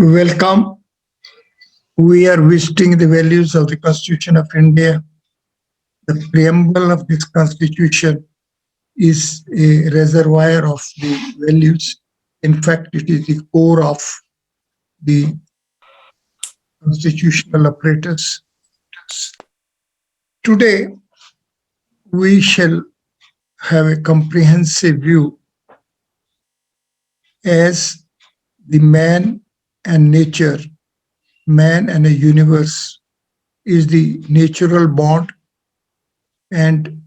Welcome. We are visiting the values of the Constitution of India. The preamble of this Constitution is a reservoir of the values. In fact, it is the core of the constitutional apparatus. Today, we shall have a comprehensive view as the man and nature, man and a universe is the natural bond, and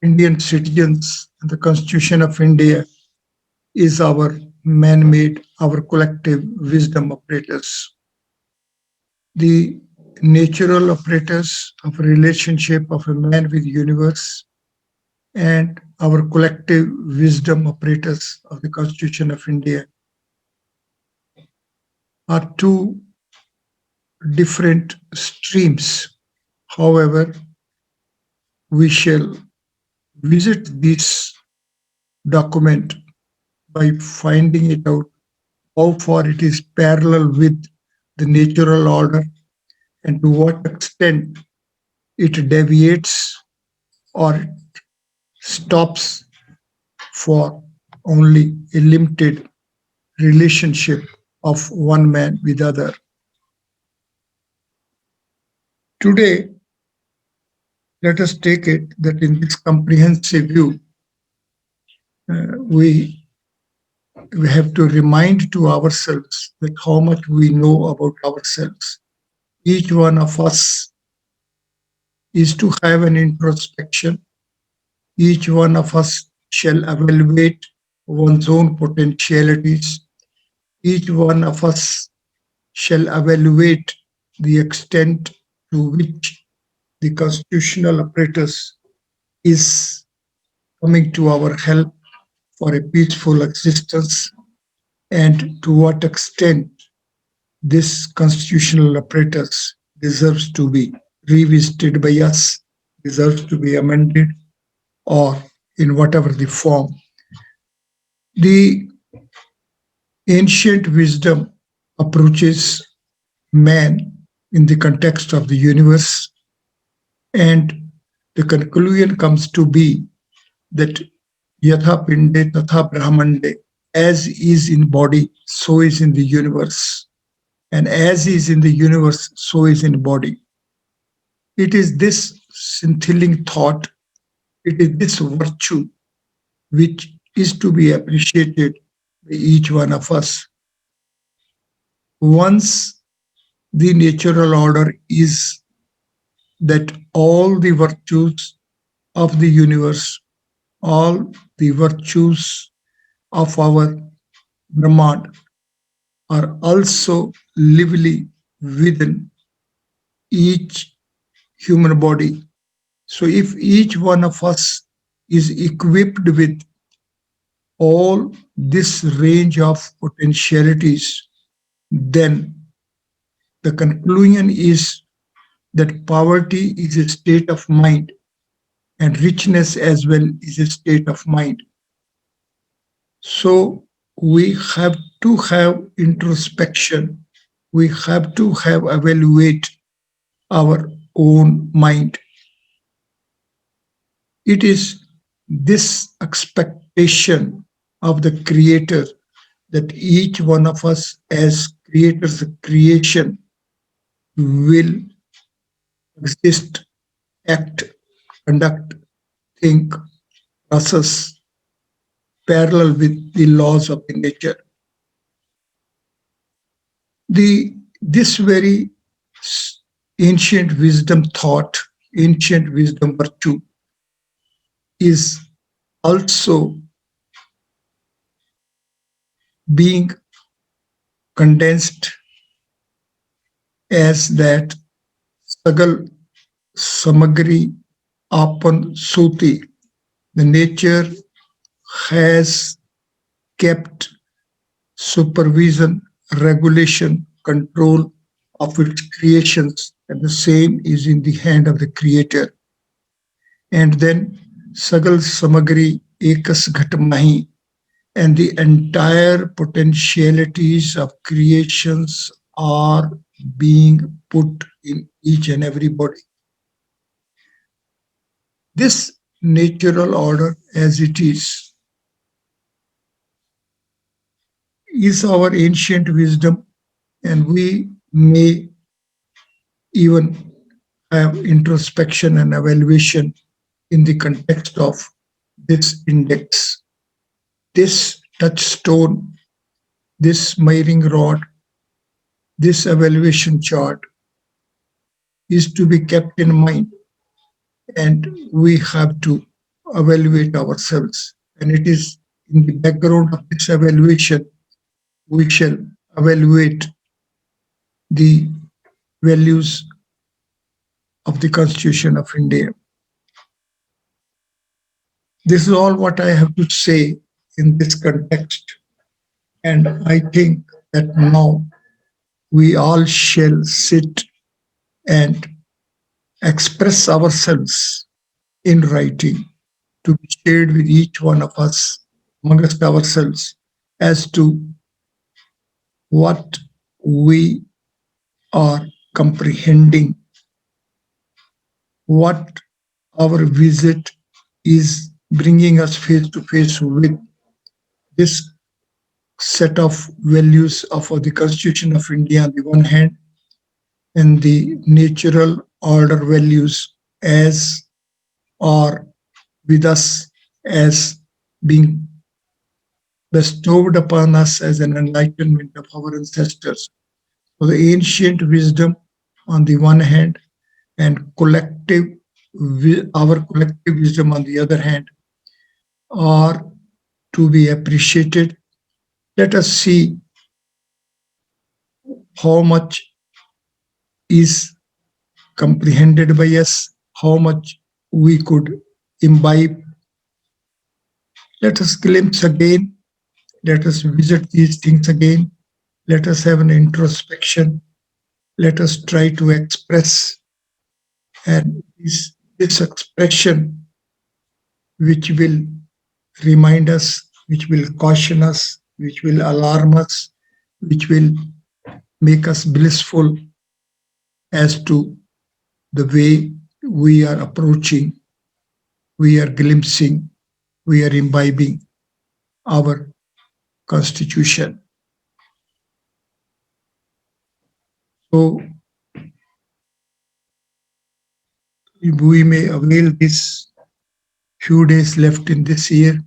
Indian citizens and the Constitution of India is our man-made, our collective wisdom apparatus. The natural apparatus of a relationship of a man with universe and our collective wisdom apparatus of the Constitution of India are two different streams. However, we shall visit this document by finding it out how far it is parallel with the natural order and to what extent it deviates or stops for only a limited relationship of one man with other. Today, let us take it that in this comprehensive view, we have to remind to ourselves that how much we know about ourselves. Each one of us is to have an introspection. Each one of us shall evaluate one's own potentialities. Each one of us shall evaluate the extent to which the constitutional apparatus is coming to our help for a peaceful existence, and to what extent this constitutional apparatus deserves to be revisited by us, deserves to be amended, or in whatever the form. The ancient wisdom approaches man in the context of the universe, and the conclusion comes to be that yatha pinde tatha brahmande, as is in body, so is in the universe, and as is in the universe, so is in body. It is this scintillating thought, it is this virtue which is to be appreciated by each one of us. Once the natural order is that all the virtues of the universe, all the virtues of our Brahman are also lively within each human body. So if each one of us is equipped with all this range of potentialities, then the conclusion is that poverty is a state of mind and richness as well is a state of mind. So we have to have introspection. We have to have evaluate our own mind. It is this expectation of the Creator that each one of us as creators of creation will exist, act, conduct, think, process parallel with the laws of the nature. This very ancient wisdom thought, ancient wisdom virtue is also being condensed as that sagal samagri apan suti. The nature has kept supervision, regulation, control of its creations, and the same is in the hand of the Creator. And then sagal samagri ekas ghat mahi. and the entire potentialities of creations are being put in each and every body. This natural order as it is our ancient wisdom, and we may even have introspection and evaluation in the context of this index, this touchstone, this miring rod, this evaluation chart is to be kept in mind, and we have to evaluate ourselves. And it is in the background of this evaluation we shall evaluate the values of the Constitution of India. This is all what I have to say in this context. And I think that now we all shall sit and express ourselves in writing to be shared with each one of us amongst ourselves as to what we are comprehending, what our visit is bringing us face to face with this set of values of the Constitution of India on the one hand, and the natural order values as are with us as being bestowed upon us as an enlightenment of our ancestors. So the ancient wisdom on the one hand, and our collective wisdom on the other hand, are to be appreciated. Let us see how much is comprehended by us, how much we could imbibe. Let us glimpse again, let us visit these things again, let us have an introspection, let us try to express, and this expression which will remind us, which will caution us, which will alarm us, which will make us blissful as to the way we are approaching, we are glimpsing, we are imbibing our Constitution. So we may avail this few days left in this year.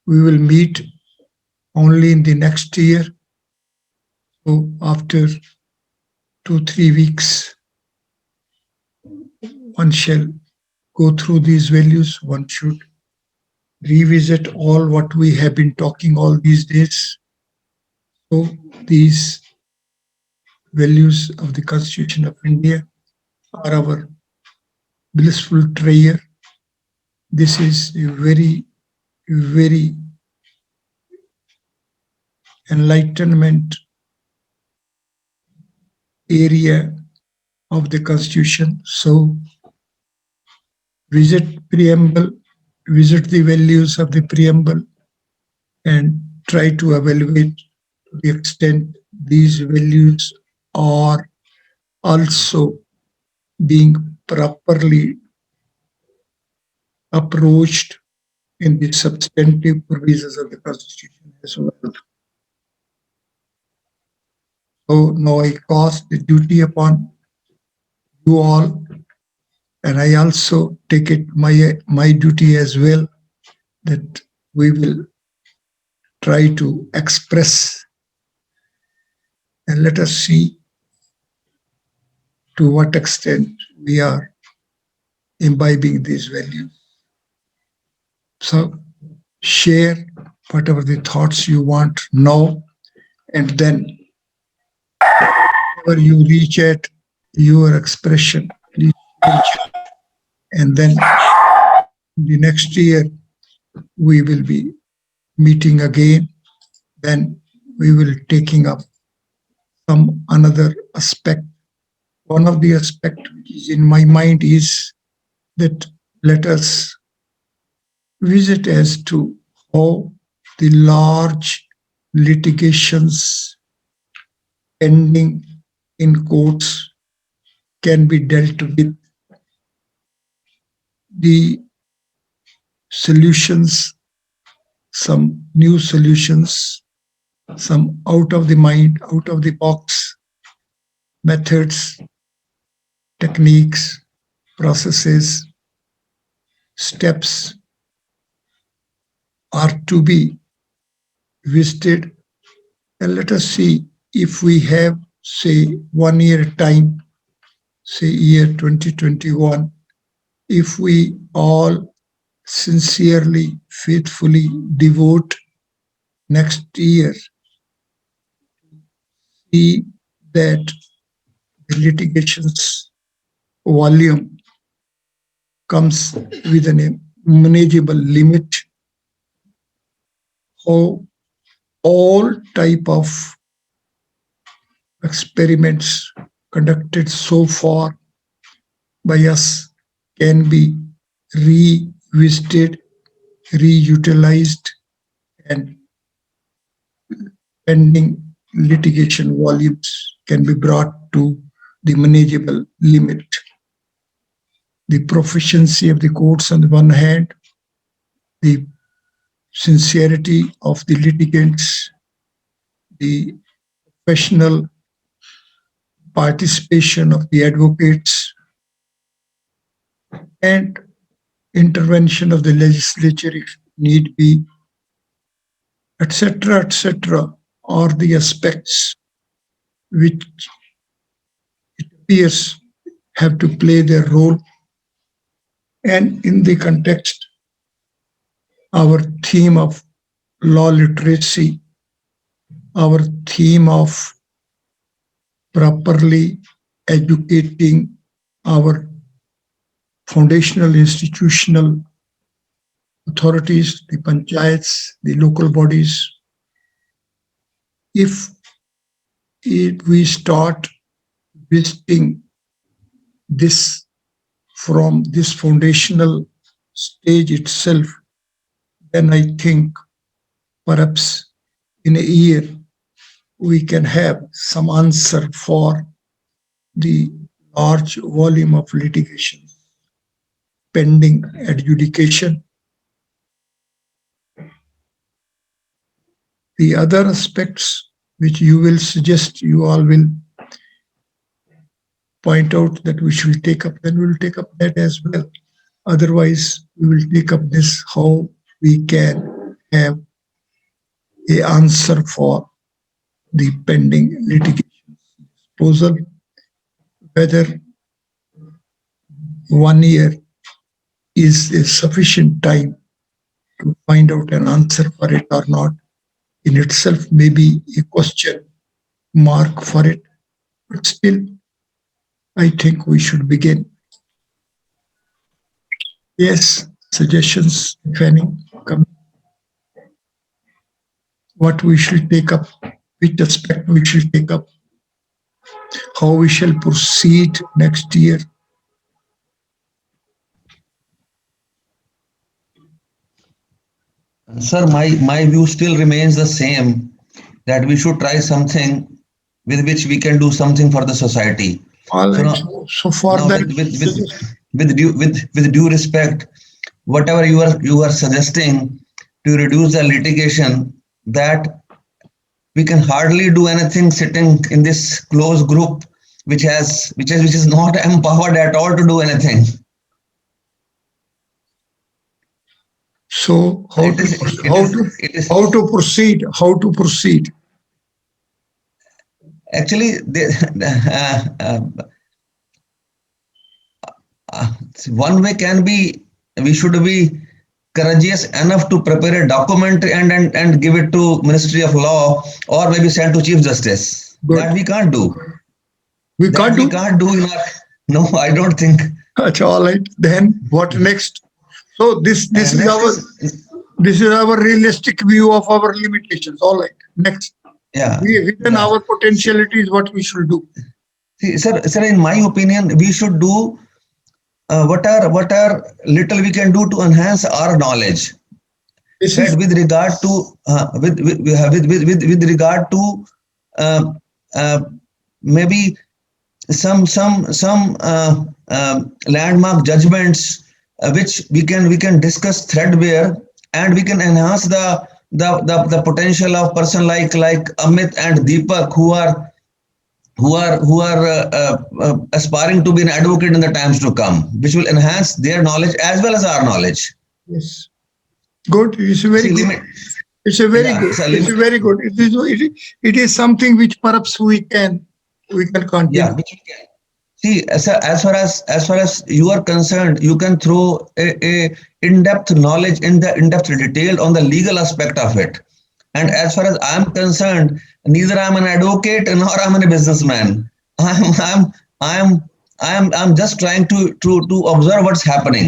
We will meet only in the next year. So after 2-3 weeks, one shall go through these values. One should revisit all what we have been talking all these days. So these values of the Constitution of India are our blissful treasure. This is a very, very enlightenment area of the Constitution. So visit preamble, visit the values of the preamble, and try to evaluate to the extent these values are also being properly approached in the substantive provisions of the Constitution as well. So now I cast the duty upon you all, and I also take it my duty as well, that we will try to express, and let us see to what extent we are imbibing these values. So share whatever the thoughts you want now, and then whenever you reach at your expression, please reach. And then the next year we will be meeting again. Then we will taking up some another aspect. One of the aspect which is in my mind is that let us visit as to how the large litigations pending in courts can be dealt with. The solutions, some new solutions, some out of the mind, out of the box methods, techniques, processes, steps are to be visited. And let us see if we have, say, 1 year time, say year 2021, if we all sincerely, faithfully devote next year, see that the litigations volume comes with a manageable limit, how all type of experiments conducted so far by us can be revisited, reutilized, and pending litigation volumes can be brought to the manageable limit. The proficiency of the courts on the one hand, the sincerity of the litigants, the professional participation of the advocates, and intervention of the legislature if need be, etc., are the aspects which it appears have to play their role. And in the context, our theme of law literacy, our theme of properly educating our foundational institutional authorities, the panchayats, the local bodies, if we start visiting this from this foundational stage itself, then I think perhaps in a year we can have some answer for the large volume of litigation pending adjudication. The other aspects which you will suggest, you all will point out that we should take up, then we will take up that as well. Otherwise, we will take up this how we can have a answer for the pending litigation proposal, whether 1 year is a sufficient time to find out an answer for it or not. In itself may be a question mark for it, but still, I think we should begin. Yes, suggestions, if any, come. What we shall take up, which aspect we shall take up, how we shall proceed next year. Sir, my view still remains the same, that we should try something with which we can do something for the society. All So right. now, So for now that, with due respect, whatever you are suggesting to reduce the litigation, that we can hardly do anything sitting in this closed group, which is not empowered at all to do anything. so It is it is it is how to proceed? How to proceed? actually one way can be, we should be courageous enough to prepare a document and give it to Ministry of Law, or maybe send to Chief Justice. Good. That we can't do. We That can't we do. can't do in our, no, I don't think. Achha, all right. Then what next? So this is Next our is, realistic view of our limitations. All right. Next, yeah, we within yeah. our potentialities, what we should do. See, sir, in my opinion, we should do what are little we can do to enhance our knowledge. This right? is With regard to with regard to uh, uh, maybe some landmark judgments which we can discuss threadbare, and we can enhance the potential of person like Amit and Deepak, who are aspiring to be an advocate in the times to come, which will enhance their knowledge as well as our knowledge. yes, good. It's a very See, good. limit. It's a very Yeah, good. so It's limit. a very good. It is something which perhaps we can Yeah, continue. which we can. See, as far as you are concerned, you can throw a in-depth knowledge in the in-depth detail on the legal aspect of it. And as far as I'm concerned, neither I'm an advocate nor I'm a businessman. I'm I'm I'm I'm just trying to observe what's happening.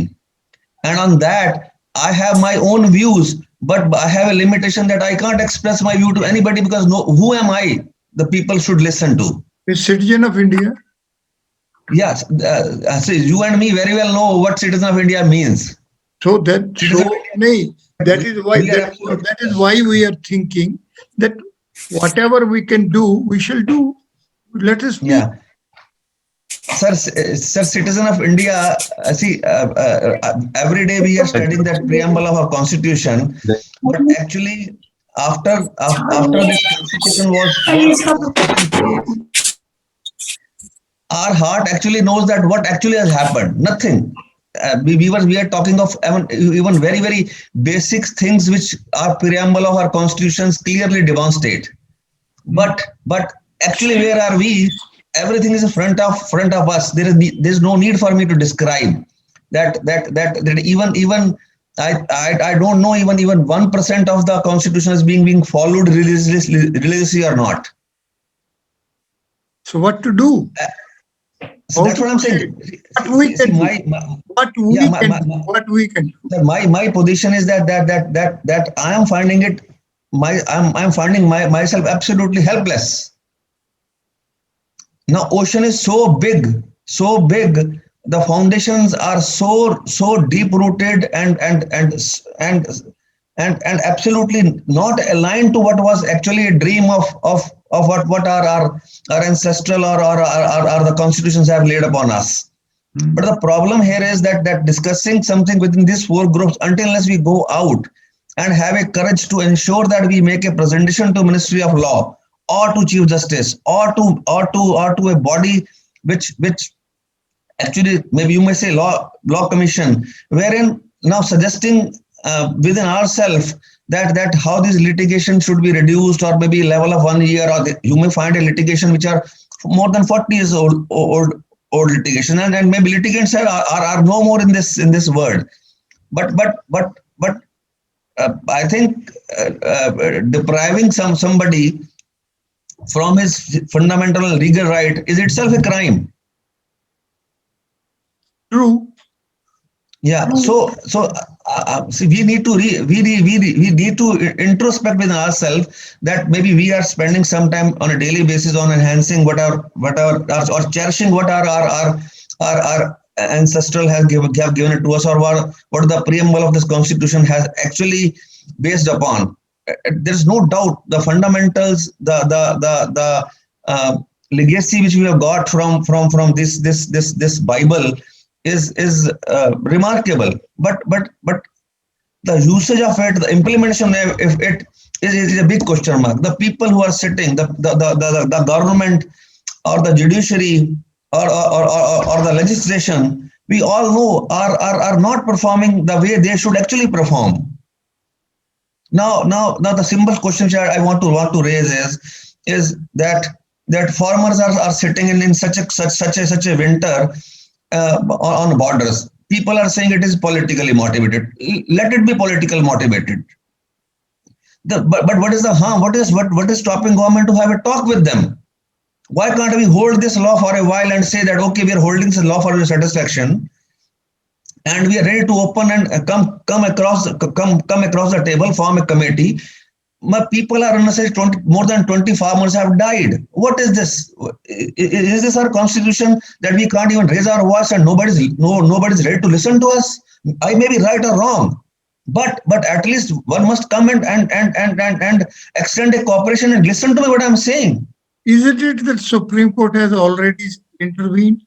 And on that, I have my own views, but I have a limitation that I can't express my view to anybody, because no, who am I? The people should listen to. A citizen of India. Yes, see, you and me very well know what citizen of India means. So that Citizen of so nay, India, that is why we are that absolute. that is why we are thinking that whatever we can do, we shall do. Let us speak. Yeah, sir, citizen of India. Every day we are studying that preamble of our constitution, but actually, after this constitution was put in place, our heart actually knows that what actually has happened. Nothing. We are talking of even very basic things which our preamble of our constitutions clearly demonstrate. But actually, where are we? Everything is in front of us. There's no need for me to describe that even I don't know, even 1% of the constitution is being followed religiously or not. So what to do? So How that's to what I'm proceed? saying. What we See, can do? What yeah, we can do? What we can do? my position is that I am finding it, I'm finding myself absolutely helpless. Now ocean is so big, the foundations are so deep rooted and and absolutely not aligned to what was actually a dream of what our ancestral or the constitutions have laid upon us. Hmm. But the problem here is that discussing something within these four groups, until unless we go out and have a courage to ensure that we make a presentation to Ministry of Law or to Chief Justice or to a body which actually, maybe you may say, law commission, wherein now suggesting within ourselves that how this litigation should be reduced, or maybe level of 1 year, or you may find a litigation which are more than 40 years old litigation, and maybe litigants are no more in this world. But I think depriving somebody from his fundamental legal right is itself a crime. True. Yeah, see, we need to we need to introspect within ourselves, that maybe we are spending some time on a daily basis on enhancing or cherishing what our ancestral have given it to us, or what the preamble of this constitution has actually based upon. There's no doubt the fundamentals, the legacy which we have got from this Bible is remarkable. But the usage of it, the implementation of it is a big question mark. The people who are sitting, the government or the judiciary or the legislation, we all know are not performing the way they should actually perform. Now the simple question which I want to raise is that farmers are sitting in such a winter on borders. People are saying it is politically motivated. Let it be politically motivated. But what is the harm? What is stopping government to have a talk with them? Why can't we hold this law for a while and say that, okay, we are holding this law for your satisfaction, and we are ready to open and come across the table, form a committee. My people are unnecessary. More than 20 farmers have died. What is this? Is this our constitution, that we can't even raise our voice and nobody's ready to listen to us? I may be right or wrong. but at least one must come and extend a cooperation and listen to me what I'm saying. Isn't it that Supreme Court has already intervened?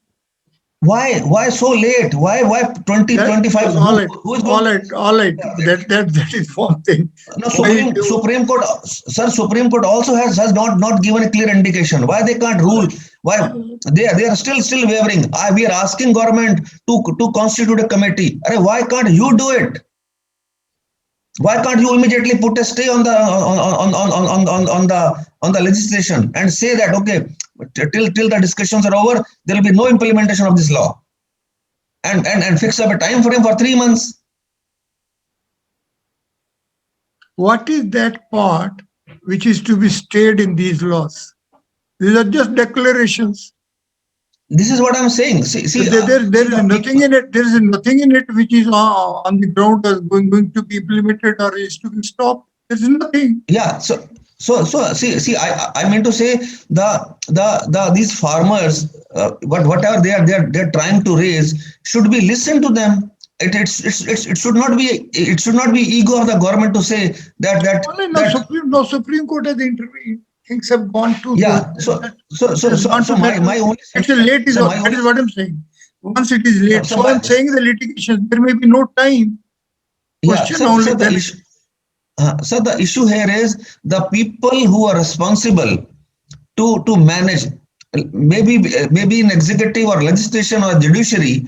Why so late? Why 20 That 25? all right, Who is all going? right, all right. That is one thing. No, Why do Supreme Court, sir. Supreme Court also has not given a clear indication why they can't rule. Why they are still wavering. We are asking government to constitute a committee. Arre, why can't you do it? Why can't you immediately put a stay on the on the legislation and say that okay, till the discussions are over, there will be no implementation of this law, and fix up a time frame for 3 months. what is that part which is to be stayed in these laws? These are just declarations. This is what I'm saying. There See is the nothing people. in it. There is nothing in it which is on the ground as going to be implemented or is to be stopped. There is nothing. Yeah. See. I mean to say the these farmers, whatever they're trying to raise should be listened to them. It should not be ego of the government to say that Only now that Supreme Court has intervened. Things have gone to those. yeah. It has gone to that. My only It's a suggestion, late is sir, all. my That only is what I'm saying. Once it is so, late, so so my I'm saying the litigation there may be no time. yeah, Question only the then. issue. So the issue here is the people who are responsible to manage, maybe in executive or legislation or judiciary.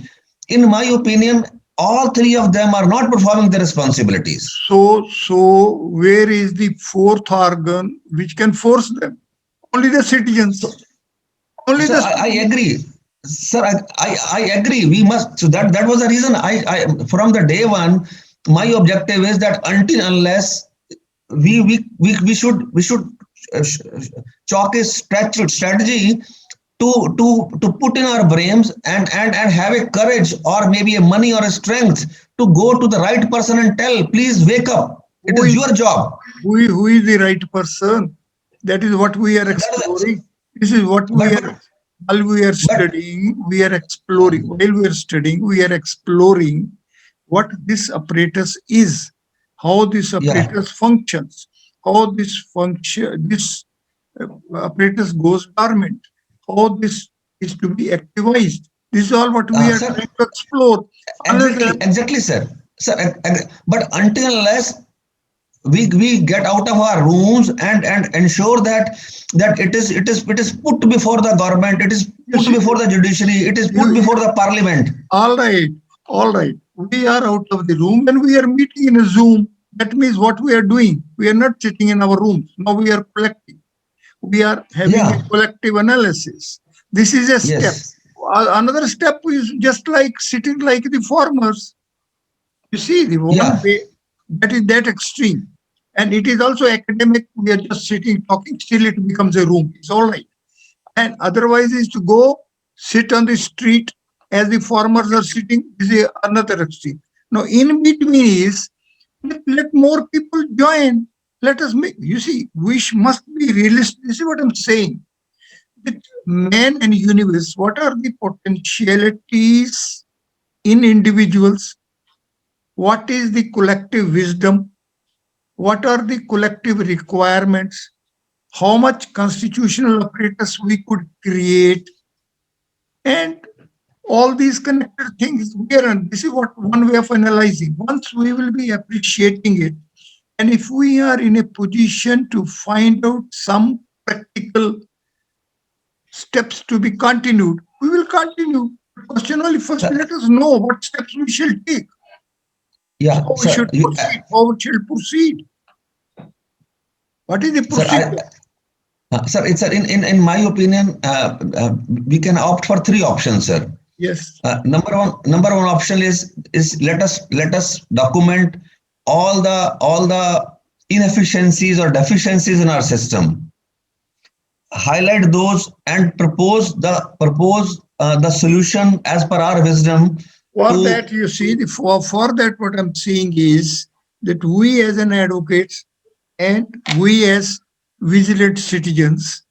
In my opinion, all three of them are not performing their responsibilities. So where is the fourth organ which can force them? Only the So, citizens. Only sir, the I citizens. agree. Sir, I agree. We must. So that was the reason I from the day one, my objective is that until unless we should uh, chalk a strategy to put in our brains and have a courage or maybe a money or a strength to go to the right person and tell, please wake up. It Who is is your job. who is the right person? That is what we are That is, exploring. This is what we but are while we are but studying, we are exploring. While we are studying, we are exploring what this apparatus is, how this yeah, apparatus functions, how this uh, apparatus goes dormant, how this is to be activized. This is all what we are sir, trying to explore. exactly, sir. But until unless we get out of our rooms and ensure that it is put before the government, it is You put see, before the judiciary, it is put you before the parliament. all right, all right. We are out of the room and we are meeting in a Zoom. That means what we are doing. We are not sitting in our rooms. Now we are collecting. We are having a Yeah. collective analysis. This is a step. Yes. Another step is just like sitting like the farmers. You see, the one Yeah. way that is that extreme. And it is also academic. We are just sitting, talking. Still, it becomes a room. It's all right. And otherwise is to go sit on the street as the farmers are sitting. This is another extreme. Now, in between is let more people join. Let us make, you see, must be realistic. This is what I'm saying. That man and universe, what are the potentialities in individuals? What is the collective wisdom? What are the collective requirements? How much constitutional apparatus we could create? And all these connected things we are, this is what one way of analyzing. Once we will be appreciating it, and if we are in a position to find out some practical steps to be continued, we will continue. The question only first Sir, let us know what steps we shall take, yeah, how we sir. should proceed, how we shall proceed. What is the Sir, procedure? sir, it's in my opinion, we can opt for three options, sir. Yes. Number one option is let us document all the inefficiencies or deficiencies in our system, highlight those and propose the solution as per our wisdom For to. that, you see, for that, what I'm seeing is that we as an advocates and we as vigilant citizens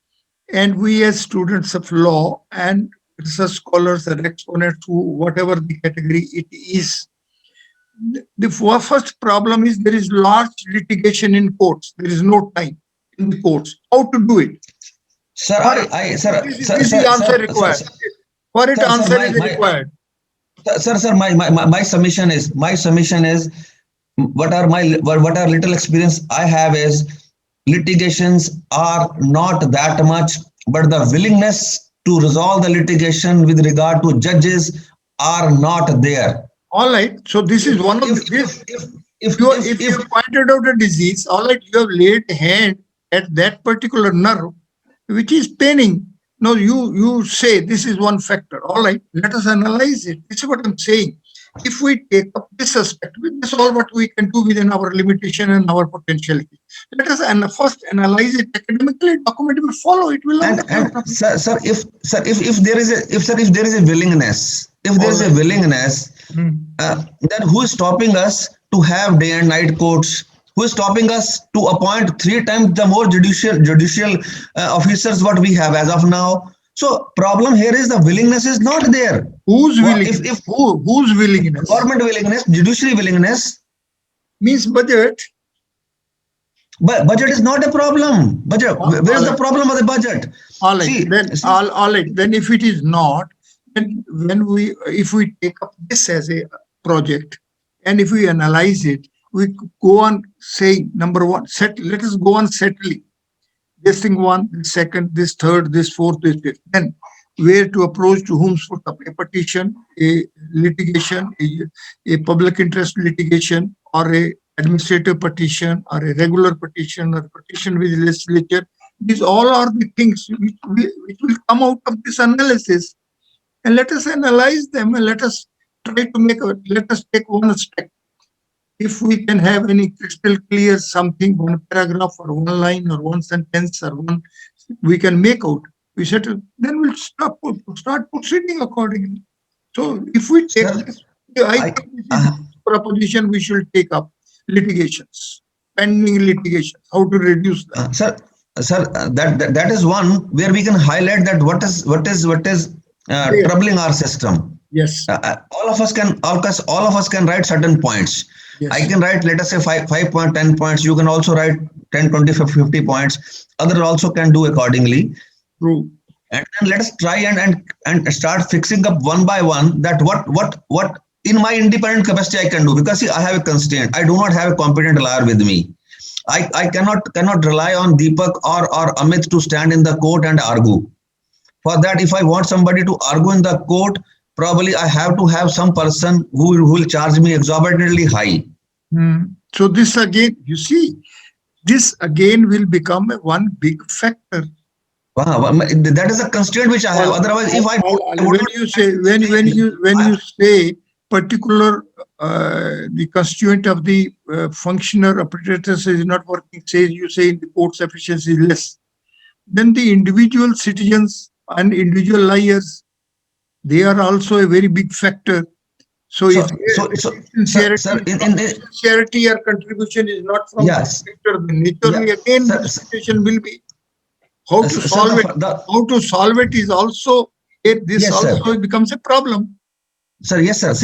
and we as students of law and research scholars and exponents to whatever the category it is, The first problem is there is large litigation in courts. There is no time in the courts. How to do it? Sir, For I, sir, sir, this is sir, the answer sir, sir, required. For it, sir, answer is required. sir, my submission is what are little experience I have is litigations are not that much, but the willingness to resolve the litigation with regard to judges are not there. All right. So this If is one of if the this. If if you pointed out a disease, all right, you have laid hand at that particular nerve, which is paining. No, you say this is one factor. All right, let us analyze it. This is what I'm saying. If we take up this aspect, this is all what we can do within our limitation and our potentiality. Let us first analyze it academically. Document will follow. It will not be a problem. if there is a if there is a willingness, if there All is a right. willingness, Hmm. then who is stopping us to have day and night courts? Who is stopping us to appoint three times the more judicial officers what we have as of now? So problem here is the willingness is not there. Whose If willingness? Whose willingness government willingness, judiciary willingness, means budget. but budget is not a problem. Budget, where All is the right. problem of the budget? All right, See, then see, all right. Then if it is not, then when we if we take up this as a project, and if we analyze it, we go on saying number one, set. Let us go on settling this thing one, this second, this third, this fourth, this fifth. Then where to approach to whom put up a petition, a litigation, a public interest litigation, or a administrative petition, or a regular petition, or petition with legislature. These all are the things which will come out of this analysis, and let us analyze them, and let us try to let us take one step. If we can have any crystal clear something, one paragraph or one line or one sentence or one, we can make out. We settle, then we'll start proceeding accordingly. So if we take sir, this, I I, think this is the proposition we should take up litigations, pending litigations, how to reduce them. Sir, that is one where we can highlight that what is There. troubling our system. Yes, All of us can write certain points. I yes, can write, let us say, 5 point 10 points. You can also write 10, 20, 50 points. Others also can do accordingly. true. And then let us try and start fixing up one by one that what in my independent capacity I can do, because see, I have a constraint. I do not have a competent lawyer with me. I cannot rely on Deepak or Amit to stand in the court and argue. For that, if I want somebody to argue in the court, probably I have to have some person who will charge me exorbitantly high. So this again, you see, this again will become one big factor. Wow, that is a constraint which I have. Otherwise, if I don't, I would When not. you say when I, you say particular the constituent of the functioner apparatus is not working, says you say in the court's efficiency is less, then the individual citizens and individual liars, they are also a very big factor. So so if so sincerity, sir, in sincerity or contribution is not from the yes, sector, then yeah, naturally again sir, the situation will be how to sir, solve it. the How to solve it is also this yes, sir. also becomes a problem. Sir, yes, sir.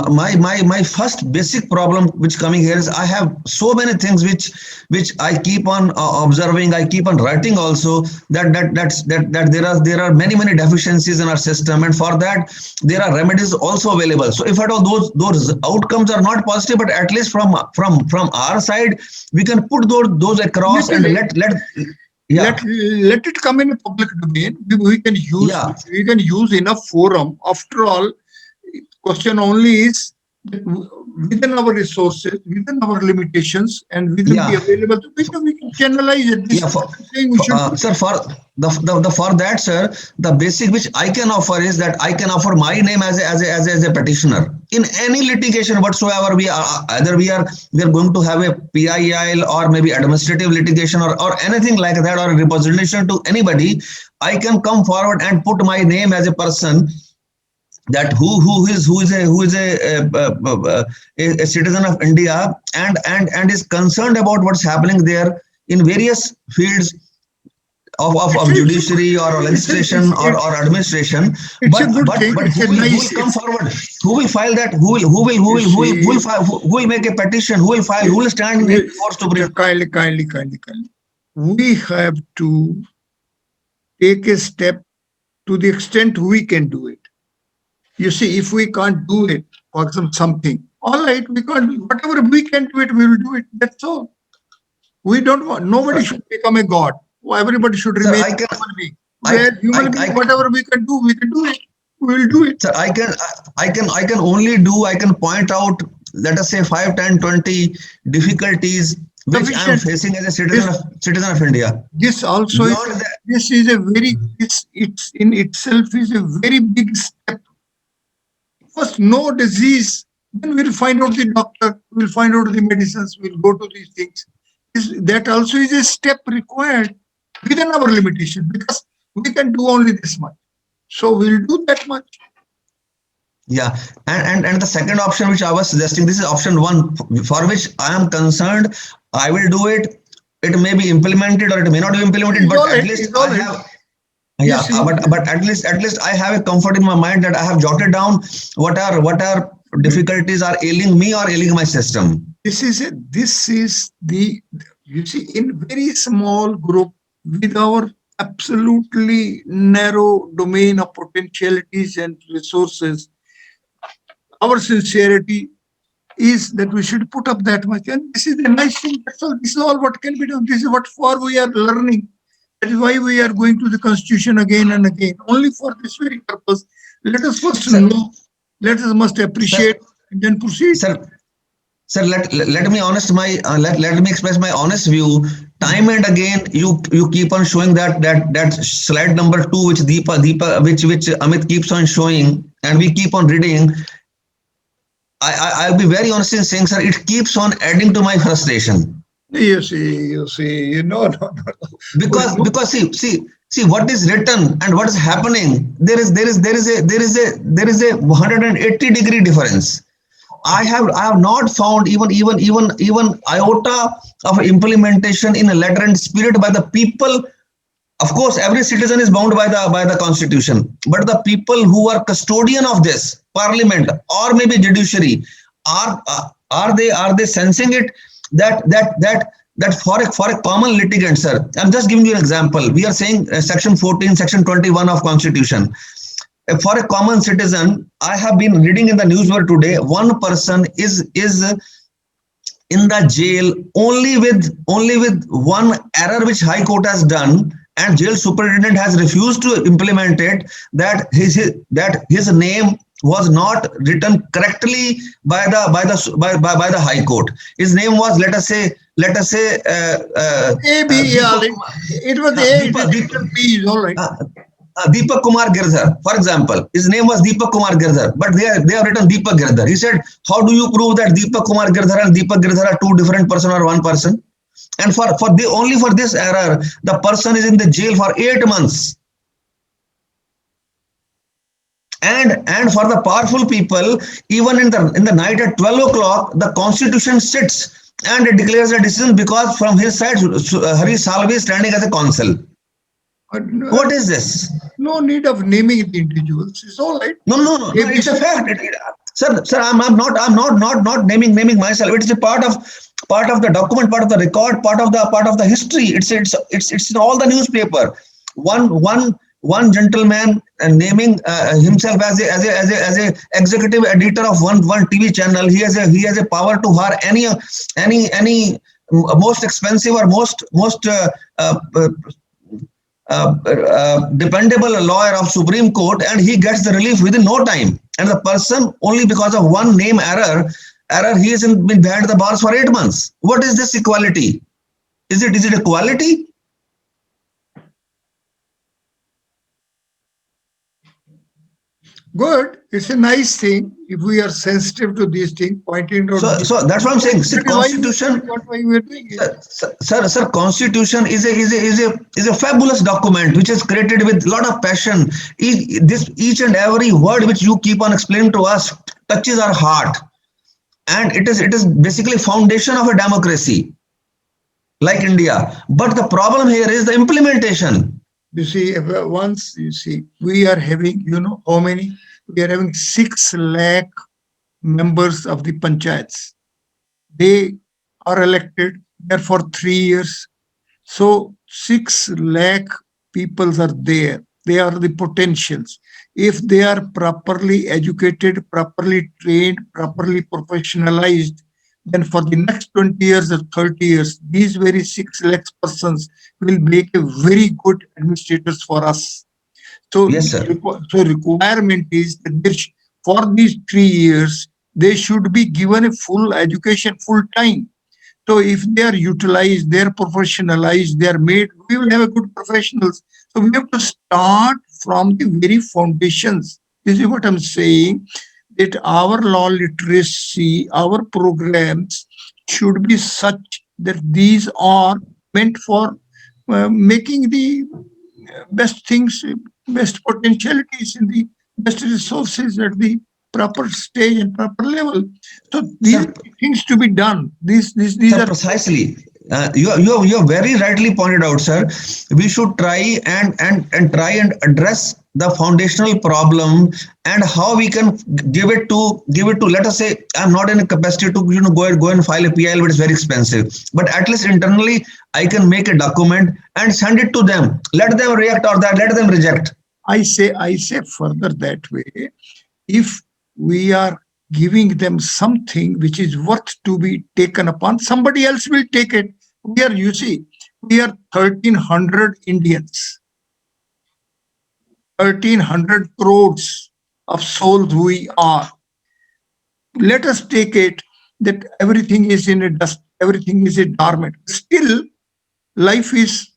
My first basic problem which coming here is I have so many things which I keep on observing. I keep on writing also that there are many deficiencies in our system, and for that there are remedies also available. So if at all those outcomes are not positive, but at least from our side we can put those across and Literally, let yeah, let it come in a public domain. We can use yeah, enough forum. After all, question only is that within our resources, within our limitations, and within the yeah. available, we can channelize it. This Yeah, is what I'm saying. We should do. sir, for the for that, sir, the basic which I can offer is that I can offer my name as a petitioner in any litigation whatsoever. We are either we are going to have a PIL or maybe administrative litigation or anything like that, or a representation to anybody. I can come forward and put my name as a person that who is a citizen of India and is concerned about what's happening there in various fields. of It's a good, judiciary or legislation or administration, it's a good thing. but It's a who nice. will come It's forward, who will file that, you who will see. file, who will make a petition, who will file, who will stand in for Supreme Court? Kindly. We have to take a step to the extent we can do it. You see, if we can't do it, for example, something, all right, we can't. Whatever we can do it, we will do it. That's all. We don't want. Nobody sir, should become a god. Everybody should sir remain I can human being. I Where human being, I whatever we can do it. We will do it. sir, I can only do, I can point out, let us say 5, 10, 20 difficulties which I am Sufficient. facing as a This citizen of India. this also is Beyond that, this is a very this it's in itself is a very big step. First, no disease, then we'll find out the doctor, we'll find out the medicines, we'll go to these things. That also is a step required within our limitation because we can do only this much. So we'll do that much. yeah, and the second option which I was suggesting, this is option one, for which I am concerned. I will do it. It may be implemented or it may not be implemented, It's but all at right. least It's I all right. have, You yeah, see, but at least I have a comfort in my mind that I have jotted down what are difficulties are ailing me or ailing my system. this is the you see in very small group with our absolutely narrow domain of potentialities and resources, our sincerity is that we should put up that much. And this is the nice thing. That's all. This is all what can be done. This is what for we are learning. That is why we are going to the constitution again and again. Only for this very purpose. Let us first Sir, know. Let us must sir, appreciate and then proceed. sir, Sir, let me honest my let me express my honest view. Time and again, you keep on showing that slide number two, which Deepa which Amit keeps on showing, and we keep on reading. I'll be very honest in saying, sir, it keeps on adding to my frustration You see, no. because see what is written and what is happening. There is a 180-degree difference. I have not found even iota of implementation in a letter and spirit by the people. Of course, every citizen is bound by the constitution, but the people who are custodian of this parliament or maybe judiciary are they sensing it that for a common litigant, sir. I'm just giving you an example. We are saying section 14, section 21 of constitution. For a common citizen, I have been reading in the newspaper today, one person is in the jail only with one error which High Court has done, and jail superintendent has refused to implement it, that his name was not written correctly by the High Court. His name was, let us say A, B, yeah, Deepak it was A, it is written B, is all right. Deepak Kumar Girdhar, for example. His name was Deepak Kumar Girdhar, but they have written Deepak Girdhar. He said, how do you prove that Deepak Kumar Girdhar and Deepak Girdhar are two different person or one person? And only for this error, the person is in the jail for 8 months. And for the powerful people, even in the night at 12 o'clock, the constitution sits and it declares a decision because from his side, Hari Salvi is standing as a counsel. What is this? No need of naming the individuals. It's all right. No. It's a fact. Sir, I'm not naming myself. It is a part of the document, part of the record, part of the history. It's in all the newspaper. One gentleman naming himself as a executive editor of one TV channel. He has a power to hire any most expensive or most dependable lawyer of Supreme Court, and he gets the relief within no time. And the person, only because of one name error, he has been behind the bars for 8 months. What is this equality? Is it equality? Good. It's a nice thing if we are sensitive to these things, pointing out. So that's what I'm saying. See, constitution. What we are doing Sir, constitution is a fabulous document which is created with a lot of passion. Each and every word which you keep on explaining to us touches our heart, and it is basically foundation of a democracy. like India. But the problem here is the implementation. You see, once you see, we are having, how many? We are having 6 lakh members of the panchayats. They are elected there for 3 years. So 6 lakh peoples are there. They are the potentials. If they are properly educated, properly trained, properly professionalized, then for the next 20 years or 30 years, these very 6 lakh persons will make a very good administrators for us. So, Yes, sir. so requirement is that for these 3 years, they should be given a full education, full time. So if they are utilized, they are professionalized, they are made, we will have a good professionals. So we have to start from the very foundations. This is what I'm saying, that our law literacy, our programs should be such that these are meant for making the best things, best potentialities in the best resources at the proper stage and proper level. So these Sir, are things to be done. These Sir, are precisely. You very rightly pointed out, sir. We should try and try and address the foundational problem and how we can give it to. Let us say I'm not in a capacity to go and file a PIL, but it's very expensive. But at least internally, I can make a document and send it to them. Let them react or that let them reject. I say further that way. If we are giving them something which is worth to be taken upon, somebody else will take it. We are, you see, we are 1,300 Indians, 1,300 crores of souls we are. Let us take it that everything is in a dust, everything is a dormant. Still, life is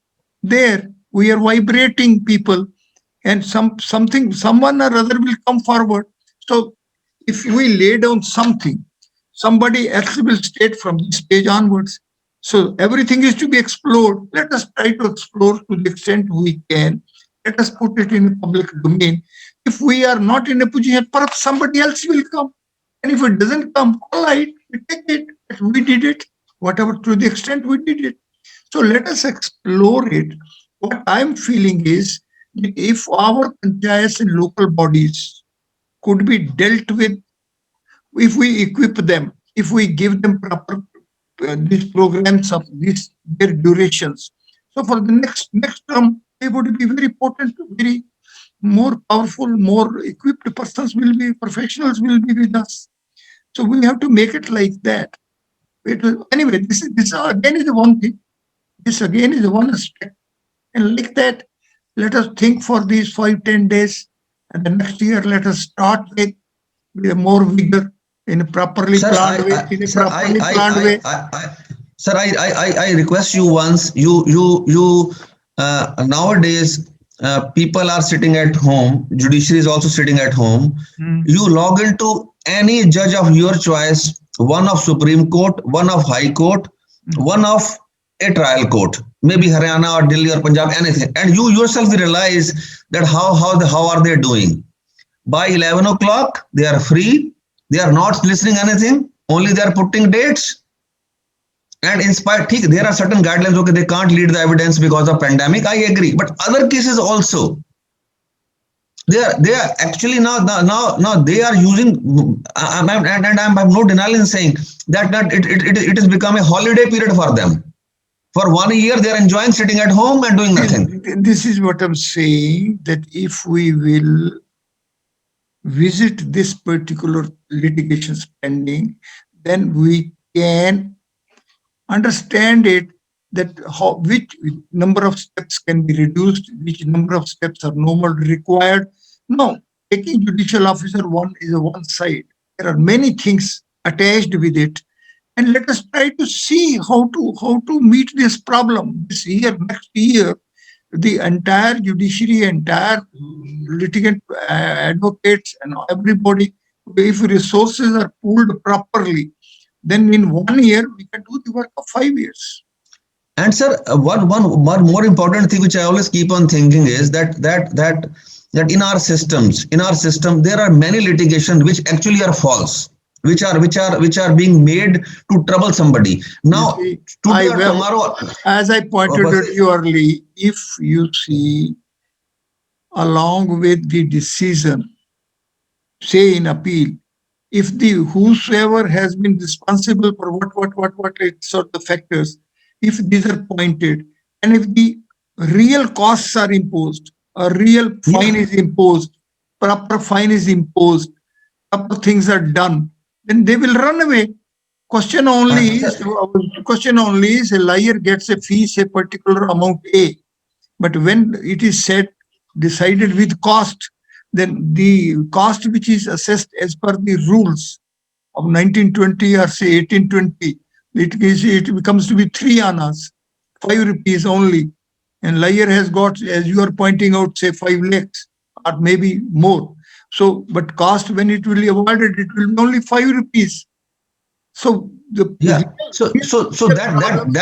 there. We are vibrating people, and someone or other will come forward. So if we lay down something, somebody else will state from this stage onwards. So everything is to be explored. Let us try to explore to the extent we can. Let us put it in a public domain. If we are not in a position, perhaps somebody else will come. And if it doesn't come, all right, we take it. We did it, whatever to the extent we did it. So let us explore it. What I'm feeling is that if our panchayats and local bodies could be dealt with, if we equip them, if we give them proper these programs of this their durations. So for the next term, they would be very potent, very more powerful, more equipped persons will be professionals will be with us. So we have to make it like that. Anyway, this again is the one thing. This again is the one aspect. And like that, let us think for these 5-10 days. And the next year, let us start with more vigor in a properly Sir, planned way. In a sir, properly planned way. sir, I request you once. You nowadays people are sitting at home. Judiciary is also sitting at home. Mm. You log into any judge of your choice, one of Supreme Court, one of High Court, Mm. one of a trial court, maybe Haryana or Delhi or Punjab, anything, and you yourself will realize that how are they doing. By 11 o'clock, they are free. They are not listening anything. Only they are putting dates. And in spite, there are certain guidelines. Okay, they can't lead the evidence because of pandemic. I agree. But other cases also, they are actually now they are using. I'm no denial in saying that it has become a holiday period for them. For 1 year, they are enjoying sitting at home and doing nothing. This is what I'm saying, that if we will visit this particular litigation pending, then we can understand it, that how which number of steps can be reduced, which number of steps are no more required. No, taking judicial officer one is a one side. There are many things attached with it, and let us try to see how to meet this problem this year, next year. The entire judiciary, entire litigant advocates, and everybody, if resources are pooled properly, then in 1 year we can do the work of 5 years. And sir, one more important thing which I always keep on thinking is that in our system there are many litigation which actually are false. which are being made to trouble somebody. You Now, see, today or tomorrow, as I pointed out you early, if you see along with the decision, say in appeal, if the whosoever has been responsible for what sort of factors, if these are pointed, and if the real costs are imposed, a real fine yeah, is imposed, proper fine is imposed, proper things are done, then they will run away. Question only is sir, question only is a liar gets a fee, a particular amount A, but when it is said decided with cost, then the cost which is assessed as per the rules of 1920 or say 1820, it becomes to be 3 annas, 5 rupees only. And liar has got, as you are pointing out, say 5 lakhs or maybe more. So, but cost when it will be awarded, it will be only 5 rupees. So the yeah. real, So real problem,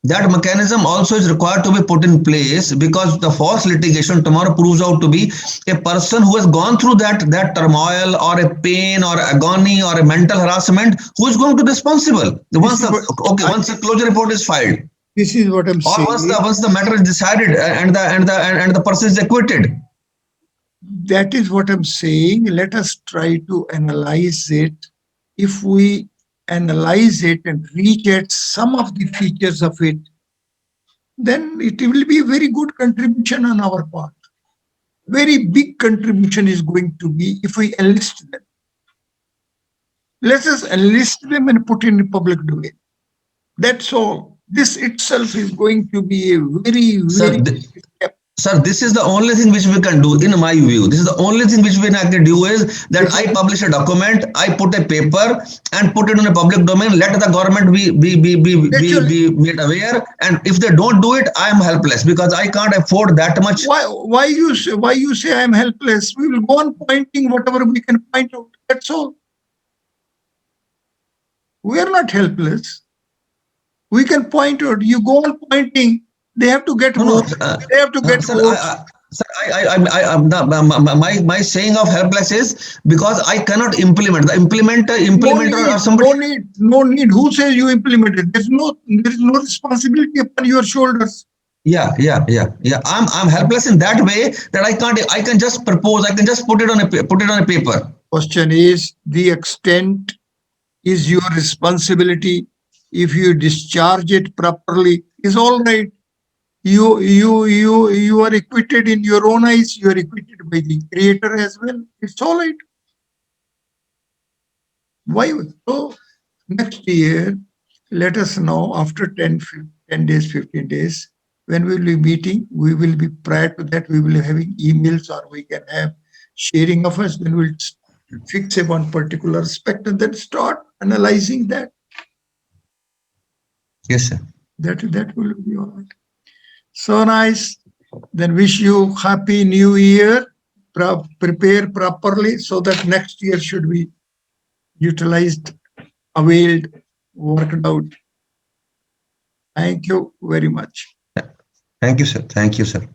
that mechanism also is required to be put in place, because the false litigation tomorrow proves out to be a person who has gone through that turmoil or a pain or agony or a mental harassment, who is going to be responsible this once is the what okay, once the closure report is filed, this is what I'm or saying. once the matter is decided, and the person is acquitted. That is what I'm saying. Let us try to analyze it. If we analyze it and reach at some of the features of it, then it will be a very good contribution on our part. Very big contribution is going to be if we enlist them. Let us enlist them and put in the public domain. That's all. This itself is going to be a very, Sir, very big step. Sir, this is the only thing which we can do, in my view. This is the only thing which we can do, is that I publish a document, I put a paper and put it in a public domain. Let the government Actually, be made aware. And if they don't do it, I am helpless, because I can't afford that much. why you say I'm helpless? We will go on pointing whatever we can point out. That's all. We are not helpless. We can point out. You go on pointing. They have to get No, no, votes. They have to get sir, votes. sir, my saying of helpless is because I cannot implement. The implementer or somebody. No need. Who says you implemented? There is no responsibility upon your shoulders. Yeah. I'm helpless in that way that I can just propose. I can just put it on a paper. Question is the extent is your responsibility. If you discharge it properly, is all right. You are acquitted in your own eyes. You are acquitted by the creator as well. It's all right. Why? So next year, let us know after 10 days, 15 days, when we will be meeting, we will be prior to that, we will be having emails or we can have sharing of us, then we'll fix a one particular aspect and then start analyzing that. Yes, sir. That will be all right. So nice. Then wish you happy new year. Prepare properly so that next year should be utilized, availed, worked out. Thank you very much. Thank you, sir. Thank you, sir.